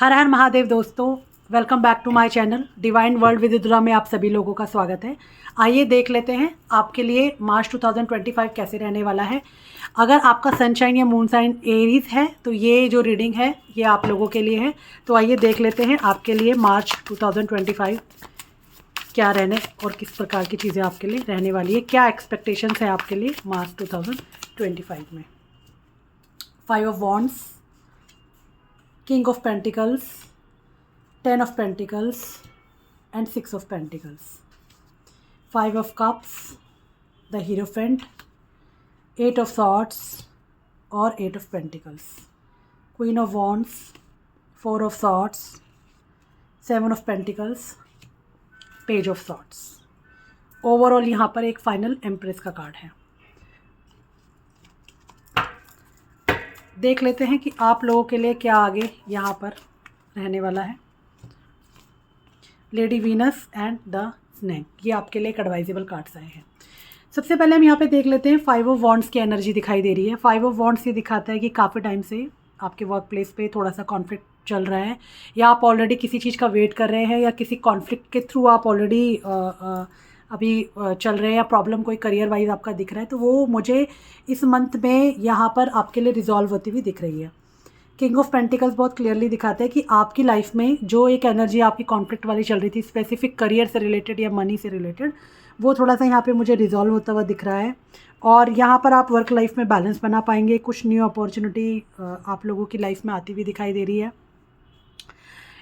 हर हर महादेव दोस्तों, welcome back to my channel divine world with दुरा में आप सभी लोगों का स्वागत है। आइए देख लेते हैं आपके लिए मार्च 2025 कैसे रहने वाला है। अगर आपका सनशाइन या मून साइन एरीज है तो ये जो रीडिंग है ये आप लोगों के लिए है। तो आइए देख लेते हैं आपके लिए मार्च 2025 क्या रहने और किस प्रकार की चीज़ें आपके लिए रहने वाली है, क्या एक्सपेक्टेशंस है आपके लिए मार्च 2025 में। 5 of wands, King of Pentacles, 10 of Pentacles and 6 of Pentacles, 5 of Cups, the Hierophant, 8 of Swords और 8 of Pentacles, Queen of Wands, 4 of Swords, 7 of Pentacles, Page of Swords। Overall यहाँ पर एक फाइनल एम्प्रेस का card है। देख लेते हैं कि आप लोगों के लिए क्या आगे यहाँ पर रहने वाला है। Lady Venus and the snake, ये आपके लिए एक एडवाइजेबल कार्ड्स आए हैं। सबसे पहले हम यहाँ पे देख लेते हैं 5 ऑफ वॉन्ड्स की एनर्जी दिखाई दे रही है। 5 ऑफ वॉन्ड्स ये दिखाता है कि काफ़ी टाइम से आपके वर्क प्लेस पे थोड़ा सा कॉन्फ्लिक्ट चल रहा है, या आप ऑलरेडी किसी चीज़ का वेट कर रहे हैं, या किसी कॉन्फ्लिक्ट के थ्रू आप ऑलरेडी अभी चल रहे हैं, या प्रॉब्लम कोई करियर वाइज आपका दिख रहा है, तो वो मुझे इस मंथ में यहाँ पर आपके लिए रिजॉल्व होती हुई दिख रही है। किंग ऑफ पेंटिकल्स बहुत क्लियरली दिखाते हैं कि आपकी लाइफ में जो एक एनर्जी आपकी कॉन्फ्लिक्ट वाली चल रही थी, स्पेसिफिक करियर से रिलेटेड या मनी से रिलेटेड, वो थोड़ा सा यहाँ पे मुझे रिजॉल्व होता हुआ दिख रहा है। और यहाँ पर आप वर्क लाइफ में बैलेंस बना पाएंगे। कुछ न्यू अपॉर्चुनिटी आप लोगों की लाइफ में आती हुई दिखाई दे रही है।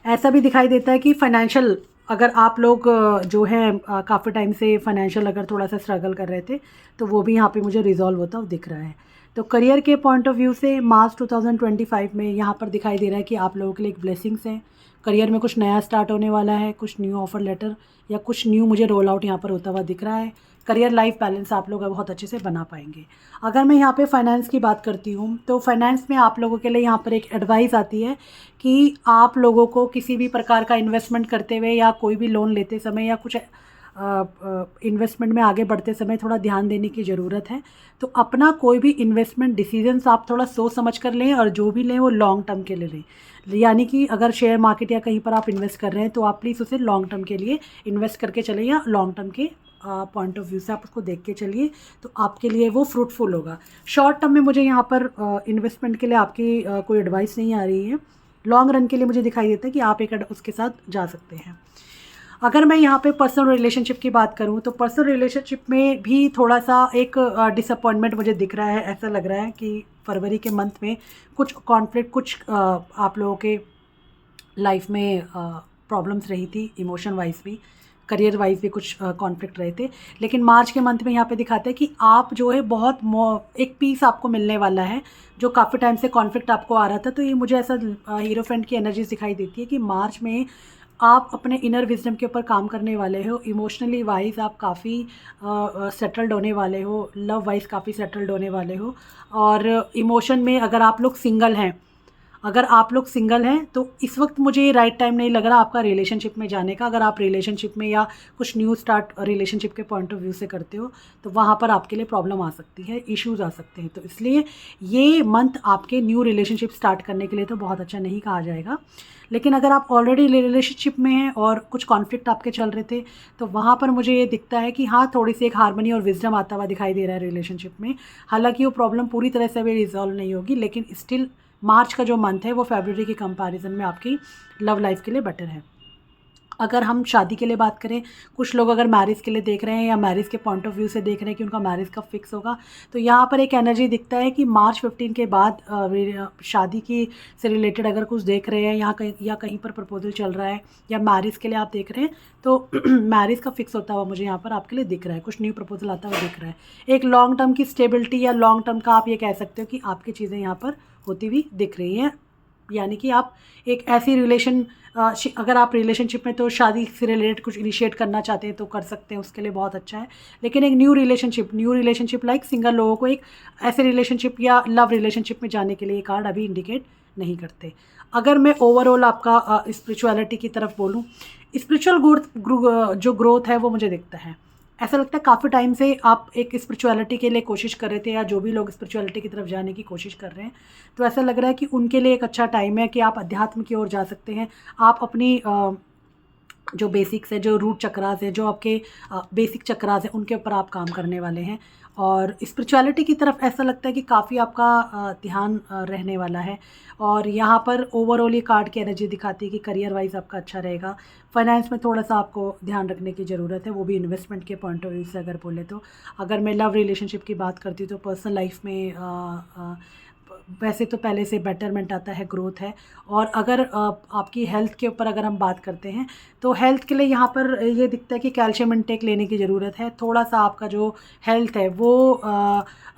ऐसा भी दिखाई देता है कि फाइनेंशियल, अगर आप लोग जो है काफ़ी टाइम से फाइनेंशियल अगर थोड़ा सा स्ट्रगल कर रहे थे, तो वो भी यहाँ पे मुझे रिजॉल्व होता हुआ दिख रहा है। तो करियर के पॉइंट ऑफ व्यू से मार्च 2025 में यहाँ पर दिखाई दे रहा है कि आप लोगों के लिए एक ब्लेसिंग्स है। करियर में कुछ नया स्टार्ट होने वाला है, कुछ न्यू ऑफर लेटर या कुछ न्यू मुझे रोल आउट यहाँ पर होता हुआ दिख रहा है। करियर लाइफ बैलेंस आप लोग बहुत अच्छे से बना पाएंगे। अगर मैं यहाँ पे फाइनेंस की बात करती हूँ तो फाइनेंस में आप लोगों के लिए यहाँ पर एक एडवाइस आती है कि आप लोगों को किसी भी प्रकार का इन्वेस्टमेंट करते हुए या कोई भी लोन लेते समय या कुछ इन्वेस्टमेंट में आगे बढ़ते समय थोड़ा ध्यान देने की ज़रूरत है। तो अपना कोई भी इन्वेस्टमेंट डिसीजंस आप थोड़ा सोच समझ कर लें, और जो भी लें वो लॉन्ग टर्म के लिए लें। यानी कि अगर शेयर मार्केट या कहीं पर आप इन्वेस्ट कर रहे हैं तो आप प्लीज़ उसे लॉन्ग टर्म के लिए इन्वेस्ट करके चलें, या लॉन्ग टर्म के पॉइंट ऑफ व्यू से आप उसको देख के चलिए, तो आपके लिए वो फ्रूटफुल होगा। शॉर्ट टर्म में मुझे यहाँ पर इन्वेस्टमेंट के लिए आपकी कोई एडवाइस नहीं आ रही है। लॉन्ग रन के लिए मुझे दिखाई देता है कि आप एक उसके साथ जा सकते हैं। अगर मैं यहाँ पे पर्सनल रिलेशनशिप की बात करूँ तो पर्सनल रिलेशनशिप में भी थोड़ा सा एक डिसअपॉइंटमेंट मुझे दिख रहा है। ऐसा लग रहा है कि फरवरी के मंथ में कुछ कॉन्फ्लिक्ट, कुछ आप लोगों के लाइफ में प्रॉब्लम्स रही थी, इमोशन वाइज भी, करियर वाइज भी कुछ कॉन्फ्लिक्ट रहे थे। लेकिन मार्च के मंथ में यहाँ पे दिखाते हैं कि आप जो है बहुत एक पीस आपको मिलने वाला है। जो काफ़ी टाइम से कॉन्फ्लिक्ट आपको आ रहा था, तो ये मुझे ऐसा हीरोफेंट की एनर्जीज दिखाई देती है कि मार्च में आप अपने इनर विजडम के ऊपर काम करने वाले हो। इमोशनली वाइज आप काफ़ी सेटल्ड होने वाले हो, लव वाइज काफ़ी सेटल्ड होने वाले हो। और इमोशन में अगर आप लोग सिंगल हैं तो इस वक्त मुझे ये राइट टाइम नहीं लग रहा आपका रिलेशनशिप में जाने का। अगर आप रिलेशनशिप में या कुछ न्यू स्टार्ट रिलेशनशिप के पॉइंट ऑफ व्यू से करते हो तो वहाँ पर आपके लिए प्रॉब्लम आ सकती है, इश्यूज आ सकते हैं। तो इसलिए ये मंथ आपके न्यू रिलेशनशिप स्टार्ट करने के लिए तो बहुत अच्छा नहीं कहा जाएगा। लेकिन अगर आप ऑलरेडी रिलेशनशिप में हैं और कुछ कॉन्फ्लिक्ट आपके चल रहे थे, तो वहाँ पर मुझे ये दिखता है कि हाँ, थोड़ी सी एक हार्मनी और विजडम आता हुआ दिखाई दे रहा है रिलेशनशिप में। हालांकि वो प्रॉब्लम पूरी तरह से अभी रिजॉल्व नहीं होगी, लेकिन स्टिल मार्च का जो मंथ है वो फरवरी के कंपैरिजन में आपकी लव लाइफ के लिए बेटर है। अगर हम शादी के लिए बात करें, कुछ लोग अगर मैरिज के लिए देख रहे हैं या मैरिज के पॉइंट ऑफ व्यू से देख रहे हैं कि उनका मैरिज कब फिक्स होगा, तो यहाँ पर एक एनर्जी दिखता है कि मार्च 15 के बाद शादी की से रिलेटेड अगर कुछ देख रहे हैं, या कहीं पर प्रपोजल चल रहा है, या मैरिज के लिए आप देख रहे हैं, तो मैरिज का फिक्स होता हुआ मुझे यहाँ पर आपके लिए दिख रहा है। कुछ न्यू प्रपोजल आता हुआ दिख रहा है। एक लॉन्ग टर्म की स्टेबिलिटी या लॉन्ग टर्म का आप ये कह सकते हो कि आपकी चीज़ें यहाँ पर होती हुई दिख रही हैं। यानी कि आप एक ऐसी अगर आप रिलेशनशिप में तो शादी से रिलेटेड कुछ इनिशिएट करना चाहते हैं तो कर सकते हैं, उसके लिए बहुत अच्छा है। लेकिन एक न्यू रिलेशनशिप लाइक सिंगल लोगों को एक ऐसे रिलेशनशिप या लव रिलेशनशिप में जाने के लिए कार्ड अभी इंडिकेट नहीं करते। अगर मैं ओवरऑल आपका स्पिरिचुअलिटी की तरफ बोलूँ, स्पिरिचुअल जो ग्रोथ है वो मुझे दिखता है। ऐसा लगता है काफ़ी टाइम से आप एक स्पिरिचुअलिटी के लिए कोशिश कर रहे थे, या जो भी लोग स्पिरिचुअलिटी की तरफ जाने की कोशिश कर रहे हैं, तो ऐसा लग रहा है कि उनके लिए एक अच्छा टाइम है कि आप अध्यात्म की ओर जा सकते हैं। आप अपनी जो बेसिक्स है, जो रूट चक्रास है, जो आपके बेसिक चक्रास हैं, उनके ऊपर आप काम करने वाले हैं। और स्पिरिचुअलिटी की तरफ ऐसा लगता है कि काफ़ी आपका ध्यान रहने वाला है। और यहाँ पर ओवरऑल ये कार्ड की एनर्जी दिखाती है कि करियर वाइज आपका अच्छा रहेगा। फाइनेंस में थोड़ा सा आपको ध्यान रखने की ज़रूरत है, वो भी इन्वेस्टमेंट के पॉइंट ऑफ व्यू से अगर बोले तो। अगर मैं लव रिलेशनशिप की बात करती हूँ तो पर्सनल लाइफ में वैसे तो पहले से बेटरमेंट आता है, ग्रोथ है। और अगर आपकी हेल्थ के ऊपर अगर हम बात करते हैं तो हेल्थ के लिए यहाँ पर ये दिखता है कि कैल्शियम इनटेक लेने की ज़रूरत है। थोड़ा सा आपका जो हेल्थ है वो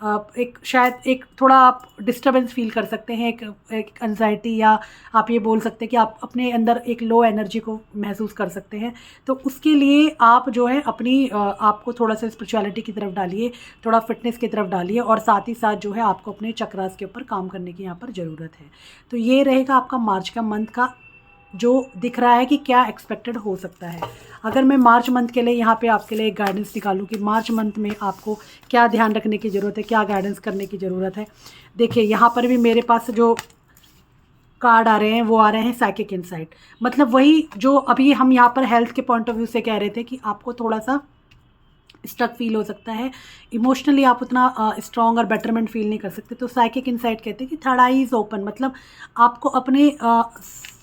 एक शायद एक थोड़ा आप डिस्टर्बेंस फील कर सकते हैं, एक एंजाइटी, या आप ये बोल सकते हैं कि आप अपने अंदर एक लो एनर्जी को महसूस कर सकते हैं। तो उसके लिए आप जो है अपनी आपको थोड़ा सा स्पिरिचुअलिटी की तरफ डालिए, थोड़ा फिटनेस की तरफ डालिए, और साथ ही साथ जो है आपको अपने चक्रास के ऊपर काम करने की यहाँ पर ज़रूरत है। तो ये रहेगा आपका मार्च का मंथ का जो दिख रहा है कि क्या एक्सपेक्टेड हो सकता है। अगर मैं मार्च मंथ के लिए यहाँ पे आपके लिए एक गाइडेंस निकालूँ कि मार्च मंथ में आपको क्या ध्यान रखने की ज़रूरत है, क्या गाइडेंस करने की ज़रूरत है। देखिए यहाँ पर भी मेरे पास जो कार्ड आ रहे हैं वो आ रहे हैं साइकिक इनसाइट। मतलब वही जो अभी हम यहाँ पर हेल्थ के पॉइंट ऑफ व्यू से कह रहे थे कि आपको थोड़ा सा स्टक फील हो सकता है, इमोशनली आप उतना स्ट्रॉन्ग और बेटरमेंट फील नहीं कर सकते। तो साइकिक इनसाइट कहते हैं कि थर्ड आई इज़ ओपन, मतलब आपको अपने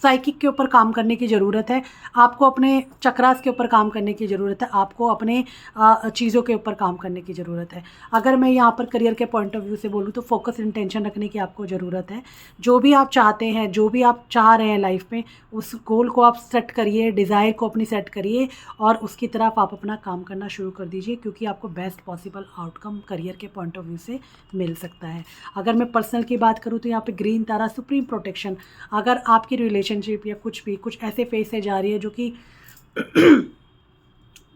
साइकिक के ऊपर काम करने की ज़रूरत है, आपको अपने चक्रास के ऊपर काम करने की ज़रूरत है, आपको अपने चीज़ों के ऊपर काम करने की ज़रूरत है। अगर मैं यहाँ पर करियर के पॉइंट ऑफ व्यू से बोलूँ तो फोकस इंटेंशन रखने की आपको ज़रूरत है। जो भी आप चाहते हैं, जो भी आप चाह रहे हैं लाइफ में, उस गोल को आप सेट करिए, डिज़ायर को अपनी सेट करिए, और उसकी तरफ आप अपना काम करना शुरू कर दीजिए, क्योंकि आपको बेस्ट पॉसिबल आउटकम करियर के पॉइंट ऑफ व्यू से मिल सकता है। अगर मैं पर्सनल की बात करूँ तो यहाँ पे ग्रीन तारा सुप्रीम प्रोटेक्शन। अगर आपकी रिलेशनशिप या कुछ ऐसे फेज से जा रही है जो कि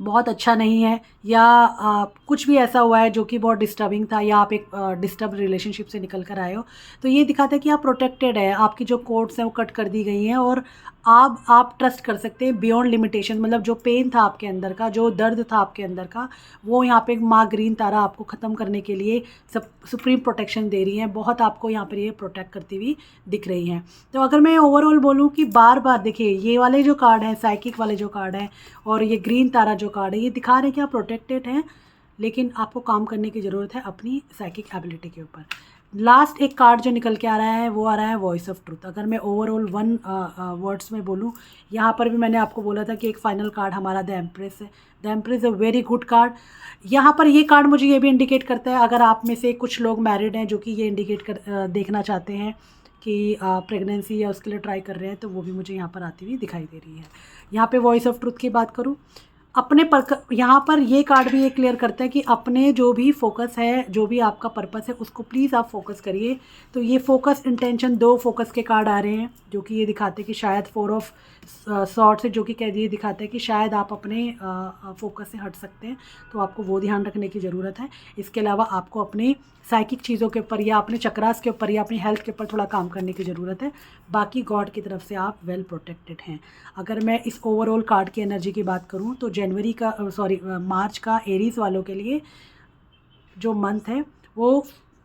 बहुत अच्छा नहीं है, या कुछ भी ऐसा हुआ है जो कि बहुत डिस्टर्बिंग था, या आप एक डिस्टर्ब रिलेशनशिप से निकल कर आए हो, तो ये दिखाता है कि आप प्रोटेक्टेड है, आपकी जो कोर्ट्स हैं वो कट कर दी गई हैं, और आप ट्रस्ट कर सकते हैं बियॉन्ड लिमिटेशन। मतलब जो पेन था आपके अंदर का, जो दर्द था आपके अंदर का, वो यहाँ पे माँ ग्रीन तारा आपको ख़त्म करने के लिए सब सुप्रीम प्रोटेक्शन दे रही हैं, बहुत आपको यहाँ पर ये प्रोटेक्ट करती हुई दिख रही हैं। तो अगर मैं ओवरऑल बोलूँ कि बार बार देखिए ये वाले जो कार्ड हैं, साइकिक वाले जो कार्ड हैं, और ये ग्रीन तारा जो कार्ड है, ये दिखा रहे हैं कि आप प्रोटेक्टेड हैं, लेकिन आपको काम करने की ज़रूरत है अपनी साइकिक एबिलिटी के ऊपर। लास्ट एक कार्ड जो निकल के आ रहा है वो आ रहा है वॉइस ऑफ ट्रूथ। अगर मैं ओवरऑल वन वर्ड्स में बोलूँ, यहाँ पर भी मैंने आपको बोला था कि एक फाइनल कार्ड हमारा द एम्प्रेस है। The empress a very good card. यहाँ पर ये कार्ड मुझे ये भी इंडिकेट करता है, अगर आप में से कुछ लोग मैरिड हैं जो कि ये इंडिकेट देखना चाहते हैं कि प्रेगनेंसी या उसके लिए ट्राई कर रहे हैं, तो वो भी मुझे यहाँ पर आती हुई दिखाई दे रही है। यहाँ पे वॉइस ऑफ ट्रूथ की बात करूँ, अपने पर यहाँ पर ये कार्ड भी ये क्लियर करता है कि अपने जो भी फोकस है, जो भी आपका पर्पस है, उसको प्लीज़ आप फोकस करिए। तो ये फोकस इंटेंशन, दो फोकस के कार्ड आ रहे हैं जो कि ये दिखाते हैं कि शायद फोर ऑफ सॉर्ड्स है, जो कि कह दिए दिखाते हैं कि शायद आप अपने फोकस से हट सकते हैं, तो आपको वो ध्यान रखने की ज़रूरत है। इसके अलावा आपको अपनी साइकिक चीज़ों के ऊपर, या अपने चक्रास के ऊपर, या अपनी हेल्थ के ऊपर थोड़ा काम करने की ज़रूरत है। बाकी गॉड की तरफ से आप वेल प्रोटेक्टेड हैं। अगर मैं इस ओवरऑल कार्ड की एनर्जी की बात करूं तो मार्च का एरीज वालों के लिए जो मंथ है वो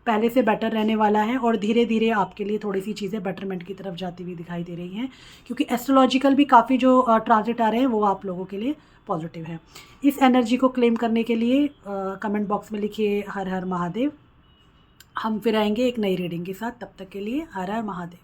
पहले से बेटर रहने वाला है, और धीरे धीरे आपके लिए थोड़ी सी चीज़ें बेटरमेंट की तरफ जाती हुई दिखाई दे रही हैं, क्योंकि एस्ट्रोलॉजिकल भी काफ़ी जो ट्रांजिट आ रहे हैं वो आप लोगों के लिए पॉजिटिव है। इस एनर्जी को क्लेम करने के लिए कमेंट बॉक्स में लिखिए हर हर महादेव। हम फिर आएंगे एक नई रीडिंग के साथ, तब तक के लिए हर हर महादेव।